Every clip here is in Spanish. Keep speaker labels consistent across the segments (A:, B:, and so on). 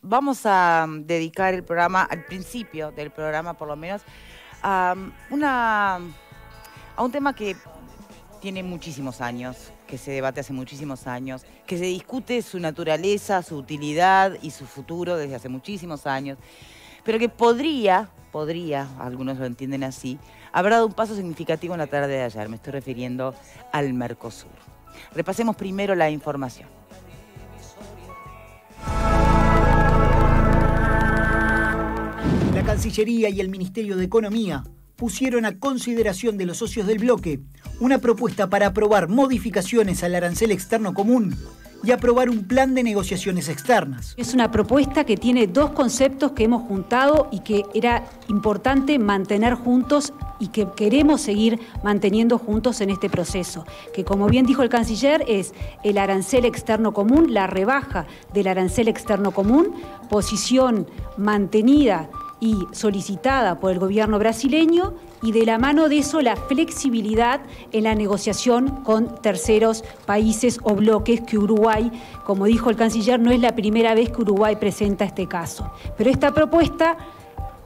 A: Vamos a dedicar el programa, al principio del programa por lo menos, a, a un tema que tiene muchísimos años, que se debate hace muchísimos años, que se discute su naturaleza, su utilidad y su futuro desde hace muchísimos años, pero que podría, algunos lo entienden así, haber dado un paso significativo en la tarde de ayer. Me estoy refiriendo al Mercosur. Repasemos primero la información.
B: La Cancillería y el Ministerio de Economía pusieron a consideración de los socios del bloque una propuesta para aprobar modificaciones al arancel externo común y aprobar un plan de negociaciones externas.
C: Es una propuesta que tiene dos conceptos que hemos juntado y que era importante mantener juntos y que queremos seguir manteniendo juntos en este proceso, que como bien dijo el canciller es el arancel externo común, la rebaja del arancel externo común, posición mantenida y solicitada por el gobierno brasileño, y de la mano de eso la flexibilidad en la negociación con terceros países o bloques que Uruguay, como dijo el canciller, no es la primera vez que Uruguay presenta este caso. Pero esta propuesta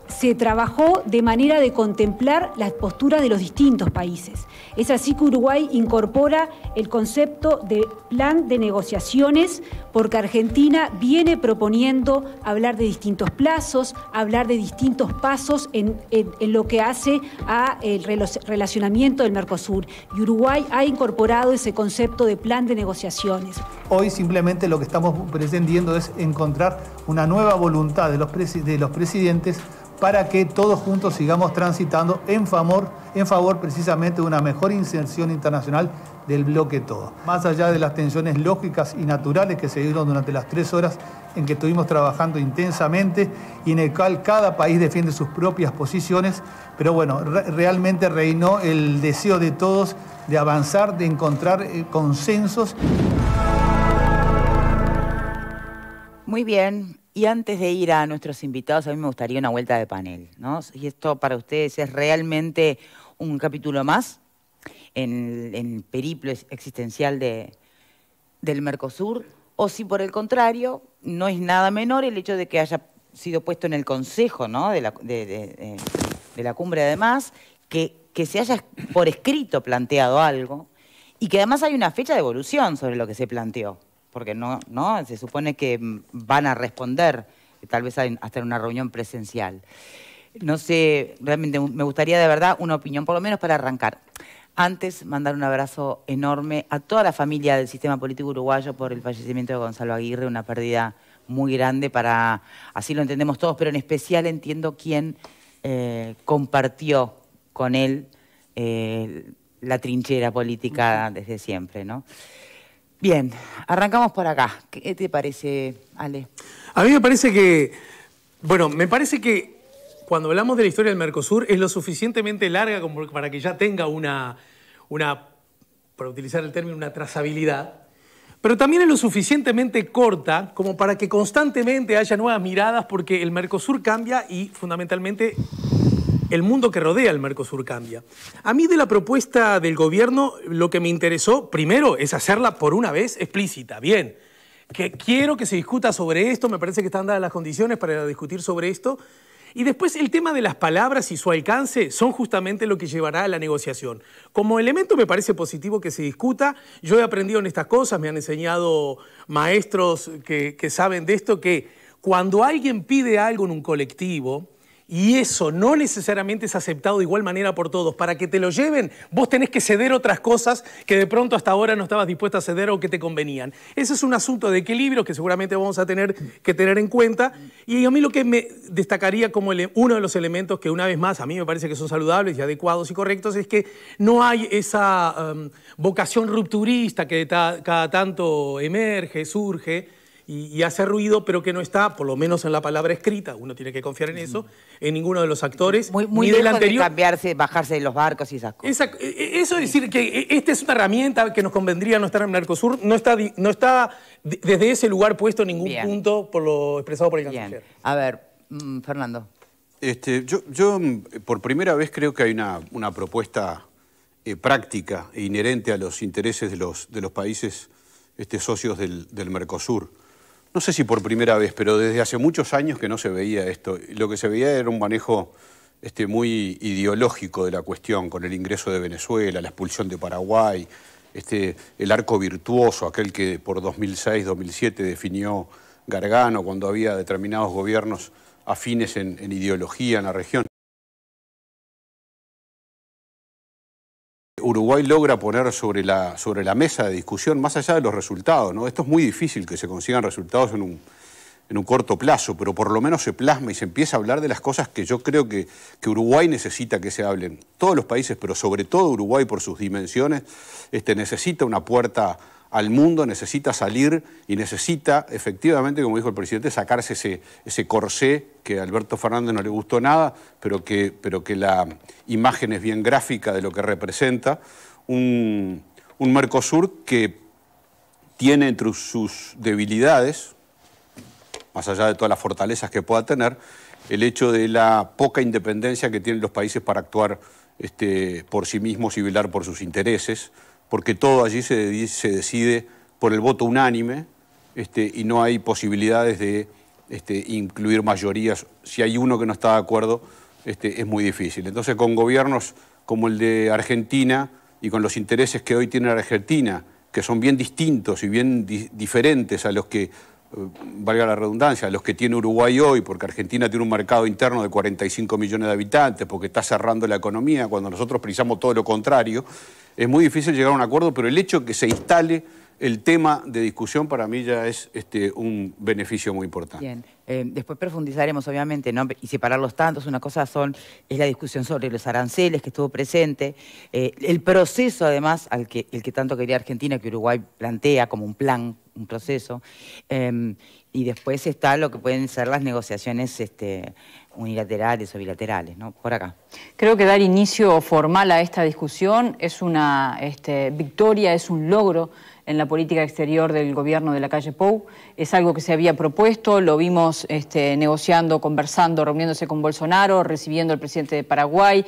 C: se trabajó de manera de contemplar las posturas de los distintos países. Es así que Uruguay incorpora el concepto de plan de negociaciones, porque Argentina viene proponiendo hablar de distintos plazos, hablar de distintos pasos en lo que hace al relacionamiento del Mercosur. Y Uruguay ha incorporado ese concepto de plan de negociaciones.
D: Hoy simplemente lo que estamos pretendiendo es encontrar una nueva voluntad de los presidentes para que todos juntos sigamos transitando en favor precisamente de una mejor inserción internacional del bloque todo. Más allá de las tensiones lógicas y naturales que se dieron durante las 3 horas en que estuvimos trabajando intensamente y en el cual cada país defiende sus propias posiciones, pero bueno, realmente reinó el deseo de todos de avanzar, de encontrar consensos.
A: Muy bien. Y antes de ir a nuestros invitados, a mí me gustaría una vuelta de panel, ¿no? Y esto para ustedes es realmente un capítulo más en el periplo existencial del Mercosur, o si por el contrario no es nada menor el hecho de que haya sido puesto en el Consejo, ¿no? de la cumbre además, que se haya por escrito planteado algo y que además hay una fecha de evolución sobre lo que se planteó. Porque no se supone que van a responder, tal vez hasta en una reunión presencial. No sé, realmente me gustaría de verdad una opinión, por lo menos para arrancar. Antes, mandar un abrazo enorme a toda la familia del sistema político uruguayo por el fallecimiento de Gonzalo Aguirre, una pérdida muy grande así lo entendemos todos, pero en especial entiendo quién compartió con él la trinchera política desde siempre, ¿no? Bien, arrancamos por acá. ¿Qué te parece, Ale?
E: A mí me parece que, cuando hablamos de la historia del Mercosur es lo suficientemente larga como para que ya tenga una, para utilizar el término, una trazabilidad, pero también es lo suficientemente corta como para que constantemente haya nuevas miradas, porque el Mercosur cambia y fundamentalmente el mundo que rodea al Mercosur cambia. A mí de la propuesta del gobierno lo que me interesó, primero, es hacerla por una vez explícita. Bien, que quiero que se discuta sobre esto, me parece que están dadas las condiciones para discutir sobre esto. Y después el tema de las palabras y su alcance son justamente lo que llevará a la negociación. Como elemento me parece positivo que se discuta. Yo he aprendido en estas cosas, me han enseñado maestros que saben de esto, que cuando alguien pide algo en un colectivo, y eso no necesariamente es aceptado de igual manera por todos, para que te lo lleven, vos tenés que ceder otras cosas que de pronto hasta ahora no estabas dispuesta a ceder o que te convenían. Ese es un asunto de equilibrio que seguramente vamos a tener que tener en cuenta. Y a mí lo que me destacaría como uno de los elementos que una vez más a mí me parece que son saludables y adecuados y correctos es que no hay esa vocación rupturista que cada tanto emerge, surge y hace ruido, pero que no está, por lo menos en la palabra escrita, uno tiene que confiar en eso, en ninguno de los actores.
A: Muy
E: ni del
A: lejos
E: anterior.
A: de cambiarse, bajarse de los barcos y esas cosas.
E: Eso es decir que esta es una herramienta que nos convendría no estar en Mercosur, no está desde ese lugar puesto en ningún punto por lo expresado por el canciller.
A: A ver, Fernando.
F: Yo por primera vez creo que hay una propuesta práctica e inherente a los intereses de los países socios del Mercosur. no sé si por primera vez, pero desde hace muchos años que no se veía esto. Lo que se veía era un manejo muy ideológico de la cuestión, con el ingreso de Venezuela, la expulsión de Paraguay, el arco virtuoso, aquel que por 2006-2007 definió Gargano cuando había determinados gobiernos afines en ideología en la región. Uruguay logra poner sobre la mesa de discusión, más allá de los resultados, ¿no? Esto es muy difícil que se consigan resultados en un corto plazo, pero por lo menos se plasma y se empieza a hablar de las cosas que yo creo que Uruguay necesita que se hablen. Todos los países, pero sobre todo Uruguay por sus dimensiones, necesita una puerta al mundo, necesita salir y necesita, efectivamente, como dijo el presidente, sacarse ese corsé que a Alberto Fernández no le gustó nada, pero que la imagen es bien gráfica de lo que representa. Un Mercosur que tiene entre sus debilidades, más allá de todas las fortalezas que pueda tener, el hecho de la poca independencia que tienen los países para actuar por sí mismos y velar por sus intereses, porque todo allí se decide por el voto unánime y no hay posibilidades de incluir mayorías. Si hay uno que no está de acuerdo, es muy difícil. Entonces, con gobiernos como el de Argentina y con los intereses que hoy tiene Argentina, que son bien distintos y bien diferentes a los que, valga la redundancia, a los que tiene Uruguay hoy, porque Argentina tiene un mercado interno de 45 millones de habitantes, porque está cerrando la economía, cuando nosotros precisamos todo lo contrario, es muy difícil llegar a un acuerdo, pero el hecho de que se instale el tema de discusión para mí ya es un beneficio muy importante.
A: Bien, después profundizaremos obviamente, ¿no? Y separar los tantos. Una cosa es la discusión sobre los aranceles que estuvo presente, el proceso además el que tanto quería Argentina, que Uruguay plantea como un plan, un proceso, y después está lo que pueden ser las negociaciones unilaterales o bilaterales, ¿no? Por acá.
G: Creo que dar inicio formal a esta discusión es una victoria, es un logro en la política exterior del gobierno de Lacalle Pou. Es algo que se había propuesto, lo vimos negociando, conversando, reuniéndose con Bolsonaro, recibiendo al presidente de Paraguay.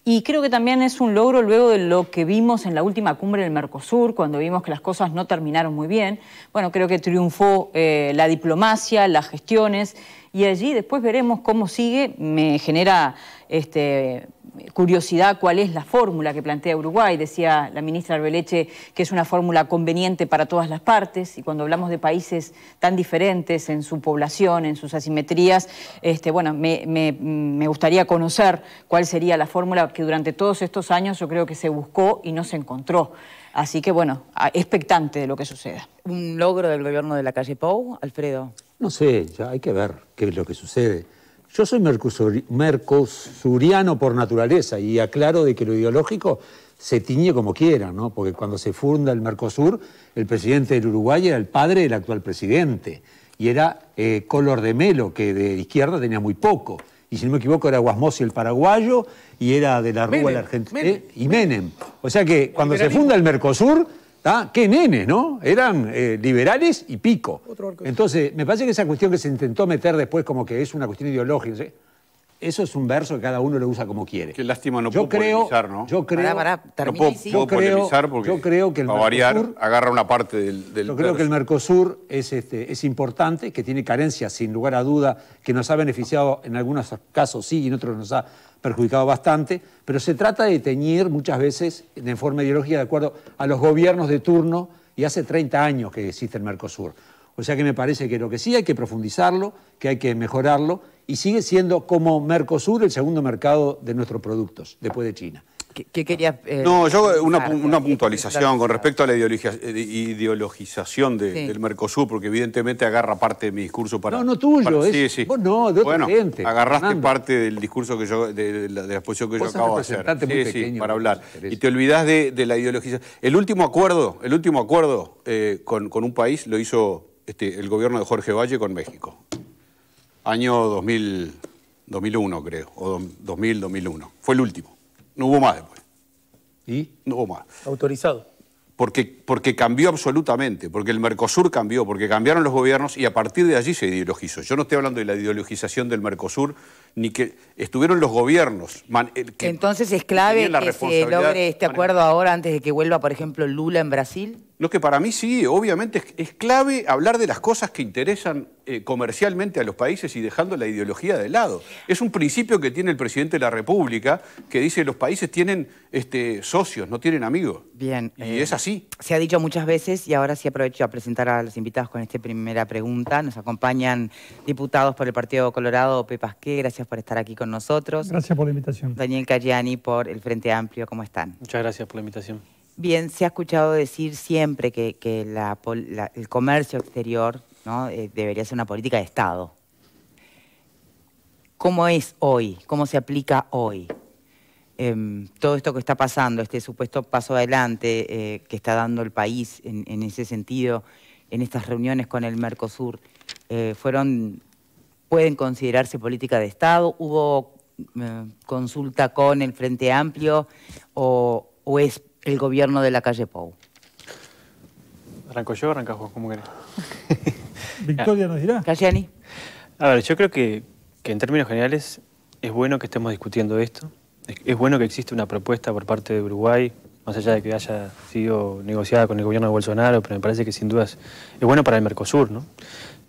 G: Y creo que también es un logro luego de lo que vimos en la última cumbre del Mercosur, cuando vimos que las cosas no terminaron muy bien. Bueno, creo que triunfó la diplomacia, las gestiones, y allí después veremos cómo sigue. Me genera curiosidad cuál es la fórmula que plantea Uruguay. Decía la ministra Arbeleche que es una fórmula conveniente para todas las partes, y cuando hablamos de países tan diferentes en su población, en sus asimetrías, bueno, me gustaría conocer cuál sería la fórmula que durante todos estos años yo creo que se buscó y no se encontró. Así que, bueno, expectante de lo que suceda.
A: ¿Un logro del gobierno de Lacalle Pou, Alfredo?
H: No sé, ya hay que ver qué es lo que sucede. Yo soy mercosuriano por naturaleza y aclaro de que lo ideológico se tiñe como quiera, ¿no? Porque cuando se funda el Mercosur, el presidente del Uruguay era el padre del actual presidente y era Collor de Mello, que de izquierda tenía muy poco. Y si no me equivoco era Guasmosi el paraguayo y era de la Rúa el argentino. Y Menem. O sea que cuando se funda el Mercosur, qué nene, ¿no? Eran liberales y pico. Entonces, me parece que esa cuestión que se intentó meter después como que es una cuestión ideológica, ¿sí? Eso es un verso que cada uno lo usa como quiere.
F: Qué lástima, no puedo polemizar, ¿no?
H: Yo creo,
F: no puedo polemizar porque
H: yo creo que el
F: Mercosur, variar, agarra una parte del
H: Yo creo que el Mercosur es importante, que tiene carencias sin lugar a duda, que nos ha beneficiado en algunos casos sí y en otros nos ha perjudicado bastante, pero se trata de teñir muchas veces de forma ideológica de acuerdo a los gobiernos de turno, y hace 30 años que existe el Mercosur. O sea que me parece que lo que sí hay que profundizarlo, que hay que mejorarlo, y sigue siendo como Mercosur el segundo mercado de nuestros productos, después de China.
A: ¿Qué querías?
F: No, yo una puntualización con respecto a la ideologización del Mercosur, porque evidentemente agarra parte de mi discurso para...
H: No tuyo,
F: sí.
H: Vos no, de otra gente.
F: Agarraste
H: Fernando.
F: parte del discurso que yo, de la exposición que yo acabo de hacer.
H: Pequeño,
F: para hablar. Y te olvidás de la ideologización. El último acuerdo con un país lo hizo el gobierno de Jorge Valle con México. Año 2001, creo, o 2001. Fue el último. No hubo más después.
H: ¿Y?
F: No hubo más.
E: Autorizado.
F: Porque cambió absolutamente, porque el Mercosur cambió, porque cambiaron los gobiernos y a partir de allí se ideologizó. Yo no estoy hablando de la ideologización del Mercosur, ni que estuvieron los gobiernos.
A: Entonces es clave que se logre este acuerdo ahora antes de que vuelva, por ejemplo, Lula en Brasil.
F: No, que para mí sí, obviamente es clave hablar de las cosas que interesan comercialmente a los países y dejando la ideología de lado. Es un principio que tiene el presidente de la República que dice que los países tienen socios, no tienen amigos.
A: Bien.
F: Y es así.
A: Se ha dicho muchas veces y ahora sí aprovecho a presentar a los invitados con esta primera pregunta. Nos acompañan diputados por el Partido Colorado, Pepe Pasqué, gracias por estar aquí con nosotros.
I: Gracias por la invitación.
A: Daniel Cayani por el Frente Amplio, ¿cómo están?
J: Muchas gracias por la invitación.
A: Bien, se ha escuchado decir siempre que el comercio exterior, ¿no? Debería ser una política de Estado. ¿Cómo es hoy? ¿Cómo se aplica hoy? Todo esto que está pasando, este supuesto paso adelante que está dando el país en ese sentido, en estas reuniones con el Mercosur, ¿pueden considerarse política de Estado? ¿Hubo consulta con el Frente Amplio o es el gobierno de la calle Pou?
J: ¿Arranco yo o arrancas vos? ¿Cómo querés?
I: Victoria nos dirá.
A: Cayani.
J: A ver, yo creo que en términos generales es bueno que estemos discutiendo esto. Es bueno que exista una propuesta por parte de Uruguay, más allá de que haya sido negociada con el gobierno de Bolsonaro, pero me parece que sin dudas es bueno para el Mercosur, ¿no?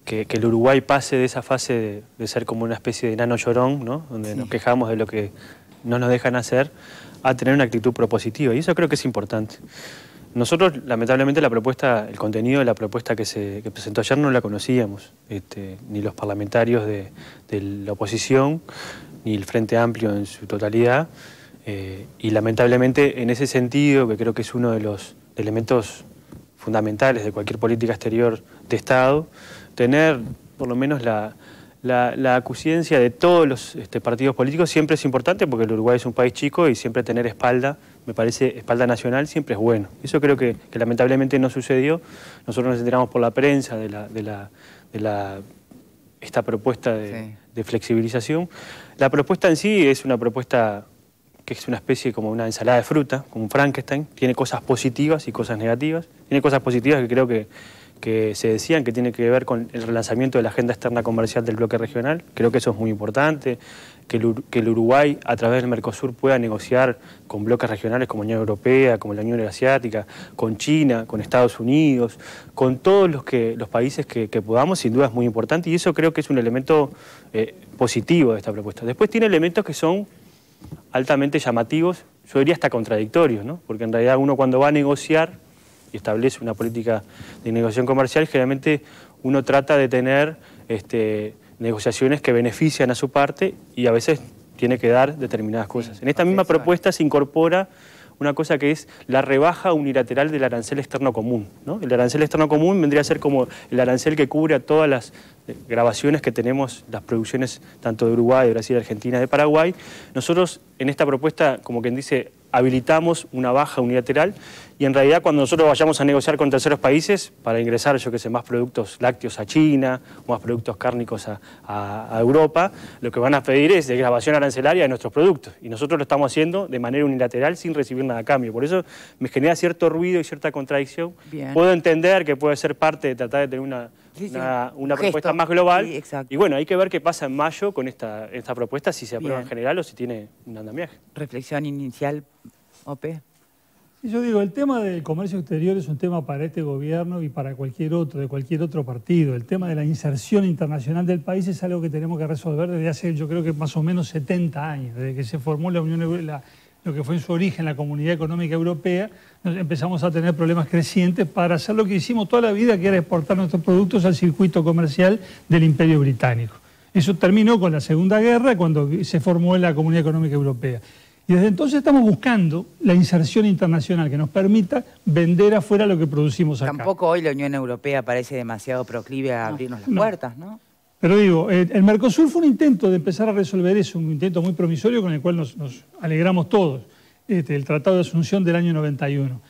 J: Que el Uruguay pase de esa fase de ser como una especie de nano llorón, ¿no? Donde nos quejamos de lo que no nos dejan hacer, a tener una actitud propositiva, y eso creo que es importante. Nosotros, lamentablemente, la propuesta, el contenido de la propuesta que presentó ayer no la conocíamos, ni los parlamentarios de la oposición, ni el Frente Amplio en su totalidad, y lamentablemente en ese sentido, que creo que es uno de los elementos fundamentales de cualquier política exterior de Estado, tener por lo menos la acuciencia de todos los partidos políticos siempre es importante, porque el Uruguay es un país chico y siempre tener espalda, me parece, espalda nacional siempre es bueno. Eso creo que lamentablemente no sucedió. Nosotros nos enteramos por la prensa de esta propuesta de flexibilización. La propuesta en sí es una propuesta que es una especie como una ensalada de fruta, como un Frankenstein. Tiene cosas positivas y cosas negativas. Tiene cosas positivas que creo que se decían que tiene que ver con el relanzamiento de la agenda externa comercial del bloque regional. Creo que eso es muy importante, que el Uruguay a través del Mercosur pueda negociar con bloques regionales como la Unión Europea, como la Unión Asiática, con China, con Estados Unidos, con todos los países que podamos, sin duda es muy importante, y eso creo que es un elemento positivo de esta propuesta. Después tiene elementos que son altamente llamativos, yo diría hasta contradictorios, ¿no? Porque en realidad uno cuando va a negociar y establece una política de negociación comercial, generalmente uno trata de tener negociaciones que benefician a su parte y a veces tiene que dar determinadas cosas. En esta misma propuesta se incorpora una cosa que es la rebaja unilateral del arancel externo común, ¿no? El arancel externo común vendría a ser como el arancel que cubre a todas las grabaciones que tenemos, las producciones tanto de Uruguay, de Brasil, de Argentina, de Paraguay. Nosotros en esta propuesta, como quien dice, habilitamos una baja unilateral y en realidad cuando nosotros vayamos a negociar con terceros países para ingresar, yo que sé, más productos lácteos a China, o más productos cárnicos a Europa, lo que van a pedir es desgravación arancelaria de nuestros productos y nosotros lo estamos haciendo de manera unilateral sin recibir nada a cambio. Por eso me genera cierto ruido y cierta contradicción. Bien. Puedo entender que puede ser parte de tratar de tener una propuesta más global. Sí, y bueno, hay que ver qué pasa en mayo con esta propuesta, si se aprueba en general o si tiene un andamiaje.
A: Reflexión inicial, Ope.
I: Yo digo, el tema del comercio exterior es un tema para este gobierno y para cualquier otro, de cualquier otro partido. El tema de la inserción internacional del país es algo que tenemos que resolver desde hace, yo creo que más o menos 70 años, desde que se formó la Unión Europea, lo que fue en su origen la Comunidad Económica Europea, empezamos a tener problemas crecientes para hacer lo que hicimos toda la vida, que era exportar nuestros productos al circuito comercial del Imperio Británico. Eso terminó con la Segunda Guerra, cuando se formó la Comunidad Económica Europea. Y desde entonces estamos buscando la inserción internacional que nos permita vender afuera lo que producimos acá.
A: Tampoco hoy la Unión Europea parece demasiado proclive a abrirnos las puertas, ¿no?
I: Pero digo, el Mercosur fue un intento de empezar a resolver eso, un intento muy promisorio con el cual nos alegramos todos, el Tratado de Asunción del año 91.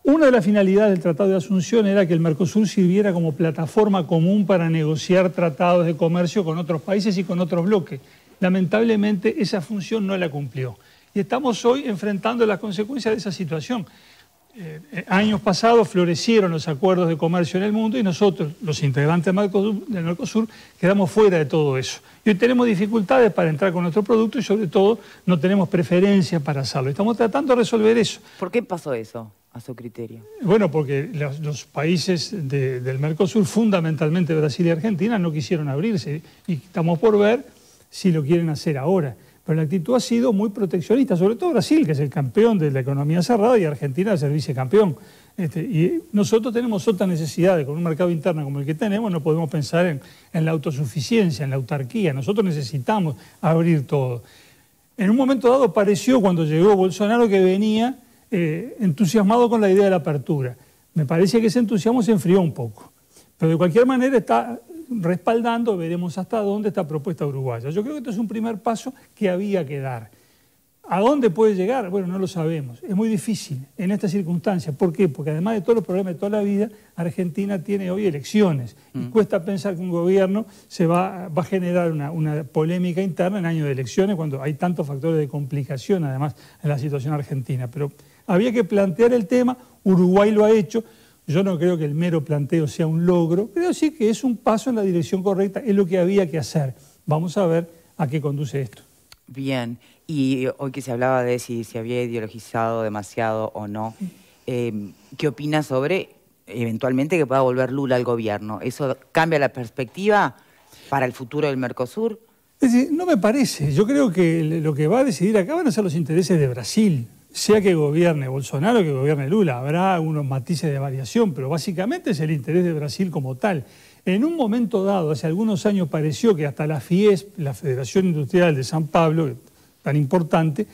I: Una de las finalidades del Tratado de Asunción era que el Mercosur sirviera como plataforma común para negociar tratados de comercio con otros países y con otros bloques. Lamentablemente esa función no la cumplió. Y estamos hoy enfrentando las consecuencias de esa situación. Años pasados florecieron los acuerdos de comercio en el mundo y nosotros, los integrantes del Mercosur, quedamos fuera de todo eso. Y hoy tenemos dificultades para entrar con nuestro producto y sobre todo no tenemos preferencia para hacerlo. Estamos tratando de resolver eso.
A: ¿Por qué pasó eso, a su criterio?
I: Bueno, porque los países del Mercosur, fundamentalmente Brasil y Argentina, no quisieron abrirse y estamos por ver si lo quieren hacer ahora. Pero la actitud ha sido muy proteccionista, sobre todo Brasil, que es el campeón de la economía cerrada, y Argentina es el vicecampeón. Y nosotros tenemos otras necesidades, con un mercado interno como el que tenemos, no podemos pensar en la autosuficiencia, en la autarquía. Nosotros necesitamos abrir todo. En un momento dado pareció, cuando llegó Bolsonaro, que venía entusiasmado con la idea de la apertura. Me parece que ese entusiasmo se enfrió un poco. Pero de cualquier manera está respaldando, veremos hasta dónde, esta propuesta uruguaya. Yo creo que esto es un primer paso que había que dar. ¿A dónde puede llegar? Bueno, no lo sabemos. Es muy difícil en estas circunstancias. ¿Por qué? Porque además de todos los problemas de toda la vida, Argentina tiene hoy elecciones. Y cuesta pensar que un gobierno va a generar una polémica interna en año de elecciones, cuando hay tantos factores de complicación, además, en la situación argentina. Pero había que plantear el tema, Uruguay lo ha hecho. Yo no creo que el mero planteo sea un logro, creo sí que es un paso en la dirección correcta, es lo que había que hacer. Vamos a ver a qué conduce esto.
A: Bien, y hoy que se hablaba de si se había ideologizado demasiado o no, ¿qué opina sobre eventualmente que pueda volver Lula al gobierno? ¿Eso cambia la perspectiva para el futuro del Mercosur?
I: Es decir, no me parece. Yo creo que lo que va a decidir acá van a ser los intereses de Brasil. Sea que gobierne Bolsonaro o que gobierne Lula, habrá unos matices de variación, pero básicamente es el interés de Brasil como tal. En un momento dado, hace algunos años, pareció que hasta la FIESP, la Federación Industrial de San Pablo, tan importante,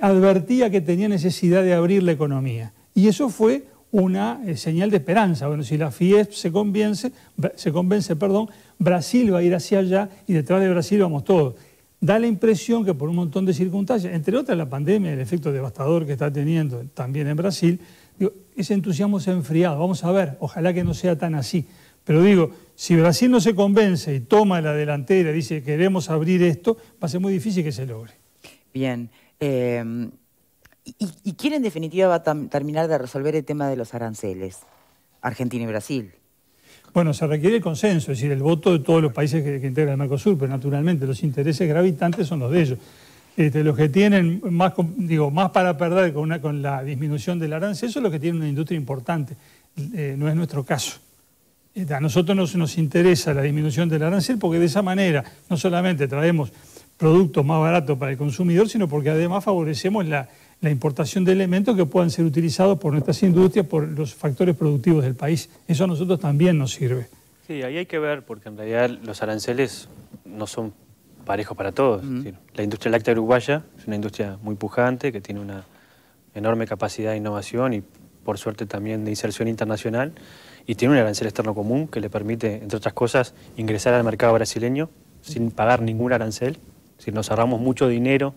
I: advertía que tenía necesidad de abrir la economía. Y eso fue una señal de esperanza. Bueno, si la FIESP se convence, Brasil va a ir hacia allá y detrás de Brasil vamos todos. Da la impresión que por un montón de circunstancias, entre otras la pandemia, el efecto devastador que está teniendo también en Brasil, ese entusiasmo se ha enfriado. Vamos a ver, ojalá que no sea tan así. Pero digo, si Brasil no se convence y toma la delantera y dice queremos abrir esto, va a ser muy difícil que se logre.
A: Bien. ¿Y quién en definitiva va a terminar de resolver el tema de los aranceles? Argentina y Brasil.
I: Bueno, se requiere el consenso, es decir, el voto de todos los países que integran el Mercosur, pero naturalmente los intereses gravitantes son los de ellos. Los que tienen más para perder con la disminución del arancel son los que tienen una industria importante. No es nuestro caso. A nosotros nos interesa la disminución del arancel porque de esa manera no solamente traemos productos más baratos para el consumidor, sino porque además favorecemos la importación de elementos que puedan ser utilizados por nuestras industrias, por los factores productivos del país. Eso a nosotros también nos sirve.
J: Sí, ahí hay que ver, porque en realidad los aranceles no son parejos para todos. Es decir, la industria láctea uruguaya es una industria muy pujante, que tiene una enorme capacidad de innovación y, por suerte, también de inserción internacional, y tiene un arancel externo común que le permite, entre otras cosas, ingresar al mercado brasileño sin pagar ningún arancel. Es decir, nos ahorramos mucho dinero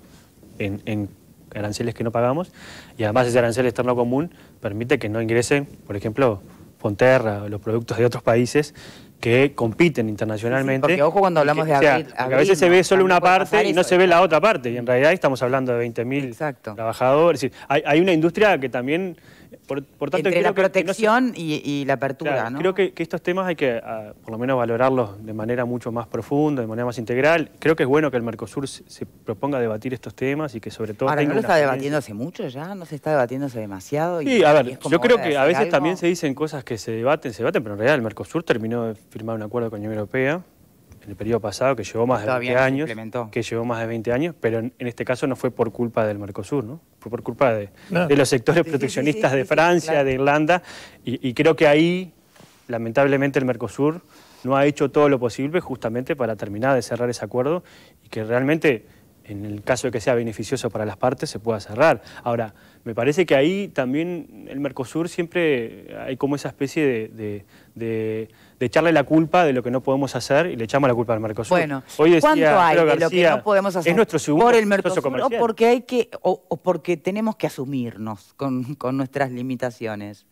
J: en aranceles que no pagamos, y además ese arancel externo común permite que no ingresen, por ejemplo, Fonterra o los productos de otros países que compiten internacionalmente.
A: Sí, porque ojo cuando hablamos de abrir,
J: a veces se ve solo una parte y no se ve la otra parte, y en realidad estamos hablando de 20.000 trabajadores. Es decir, hay una industria que también, por tanto,
A: entre la protección y la apertura,
J: claro,
A: ¿no?
J: Creo que estos temas hay que por lo menos valorarlos de manera mucho más profunda, de manera más integral. Creo que es bueno que el Mercosur se proponga debatir estos temas y que sobre todo
A: Ahora,
J: tenga
A: ¿no lo está debatiendo hace mucho ya? ¿No se está debatiendo hace demasiado?
J: Sí, a ver, yo creo que a veces también se dicen cosas que se debaten, pero en realidad el Mercosur terminó de firmar un acuerdo con la Unión Europea en el periodo pasado, que llevó más de 20 años, pero en este caso no fue por culpa del Mercosur, ¿no? Fue por culpa de los sectores proteccionistas de Francia, de Irlanda, y creo que ahí, lamentablemente, el Mercosur no ha hecho todo lo posible justamente para terminar de cerrar ese acuerdo y que realmente, en el caso de que sea beneficioso para las partes, se pueda cerrar. Ahora, me parece que ahí también el Mercosur siempre hay como esa especie de echarle la culpa de lo que no podemos hacer y le echamos la culpa al Mercosur.
A: Bueno,
J: hoy decía,
A: ¿cuánto hay
J: Pedro
A: de lo que
J: García,
A: no podemos hacer
J: es nuestro segundo
A: por el
J: socio
A: Mercosur
J: comercial?
A: o porque tenemos que asumirnos con nuestras limitaciones?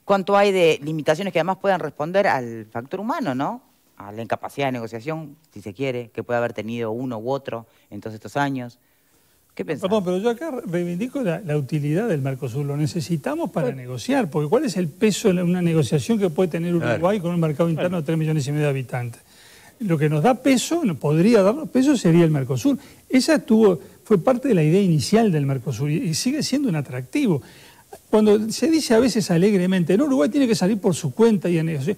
A: ¿Cuánto hay de limitaciones que además puedan responder al factor humano, ¿no? A la incapacidad de negociación, si se quiere, que puede haber tenido uno u otro en todos estos años? ¿Qué pensás?
I: Perdón, pero yo acá reivindico la utilidad del Mercosur. Lo necesitamos para negociar, porque ¿cuál es el peso de una negociación que puede tener Uruguay con un mercado interno de 3,5 millones de habitantes? Lo que nos da peso, podría darnos peso, sería el Mercosur. Esa fue parte de la idea inicial del Mercosur y sigue siendo un atractivo. Cuando se dice a veces alegremente, no, Uruguay tiene que salir por su cuenta y a negociar.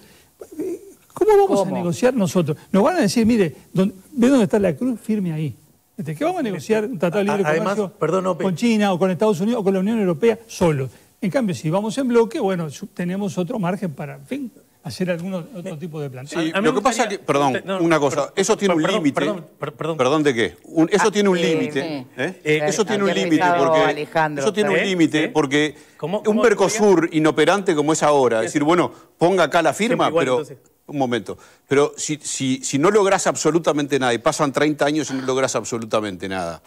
I: ¿Cómo vamos a negociar nosotros? Nos van a decir, mire, ve dónde está la cruz, firme ahí. ¿Qué vamos a negociar un tratado de libre comercio con China o con Estados Unidos o con la Unión Europea solos? En cambio, si vamos en bloque, bueno, tenemos otro margen para, en fin, hacer otro tipo de planteo.
F: Sí, lo que pasa es que, perdón, una cosa, eso tiene un límite. Perdón, ¿de qué? Eso tiene un límite. Eso tiene un límite porque eso tiene un límite porque un Mercosur inoperante como es ahora, es decir, bueno, ponga acá la firma, pero un momento. Pero si no lográs absolutamente nada y pasan 30 años y no lográs absolutamente nada,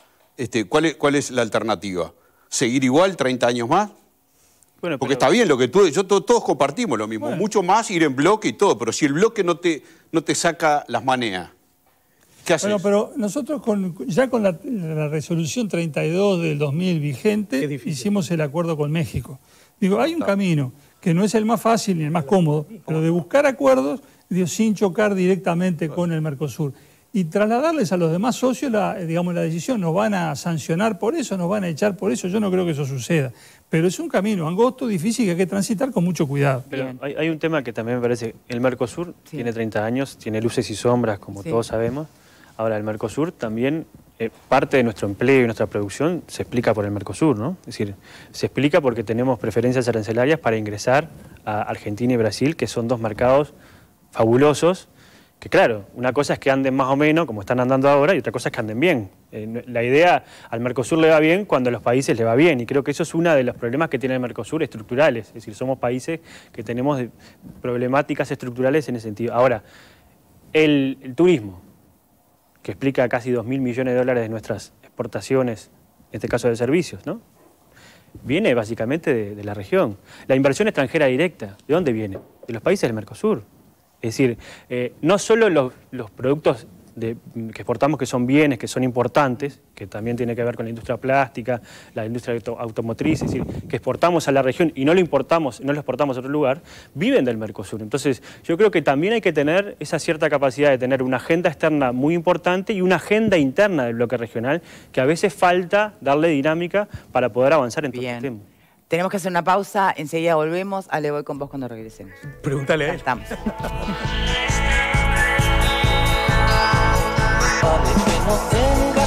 F: ¿cuál es la alternativa? ¿Seguir igual 30 años más? Bueno, porque está bien lo que todos compartimos lo mismo, mucho más ir en bloque y todo, pero si el bloque no te saca las maneas, ¿qué haces?
I: Bueno, pero nosotros ya con la resolución 32 del 2000 vigente, hicimos el acuerdo con México. Digo, hay un camino que no es el más fácil ni el más cómodo, pero de buscar acuerdos sin chocar directamente con el Mercosur. Y trasladarles a los demás socios la decisión. Nos van a sancionar por eso, nos van a echar por eso. Yo no creo que eso suceda. Pero es un camino angosto, difícil, que hay que transitar con mucho cuidado.
J: Pero hay un tema que también me parece. El Mercosur tiene 30 años, tiene luces y sombras, como todos sabemos. Ahora, el Mercosur también, parte de nuestro empleo y nuestra producción se explica por el Mercosur, ¿no? Es decir, se explica porque tenemos preferencias arancelarias para ingresar a Argentina y Brasil, que son dos mercados fabulosos, que claro, una cosa es que anden más o menos como están andando ahora y otra cosa es que anden bien. La idea, al Mercosur le va bien cuando a los países le va bien, y creo que eso es uno de los problemas que tiene el Mercosur estructurales, es decir, somos países que tenemos problemáticas estructurales en ese sentido. Ahora, el turismo, que explica casi 2.000 millones de dólares de nuestras exportaciones, en este caso de servicios, ¿no? Viene básicamente de la región. La inversión extranjera directa, ¿de dónde viene? De los países del Mercosur. Es decir, no solo los productos que exportamos, que son bienes, que son importantes, que también tiene que ver con la industria plástica, la industria automotriz, es decir, que exportamos a la región y no lo exportamos a otro lugar, viven del Mercosur. Entonces, yo creo que también hay que tener esa cierta capacidad de tener una agenda externa muy importante y una agenda interna del bloque regional, que a veces falta darle dinámica para poder avanzar en todo el tema.
A: Tenemos que hacer una pausa, enseguida volvemos. Ale, voy con vos cuando regresemos.
E: Pregúntale a él.
A: Estamos.
K: Para que no tenga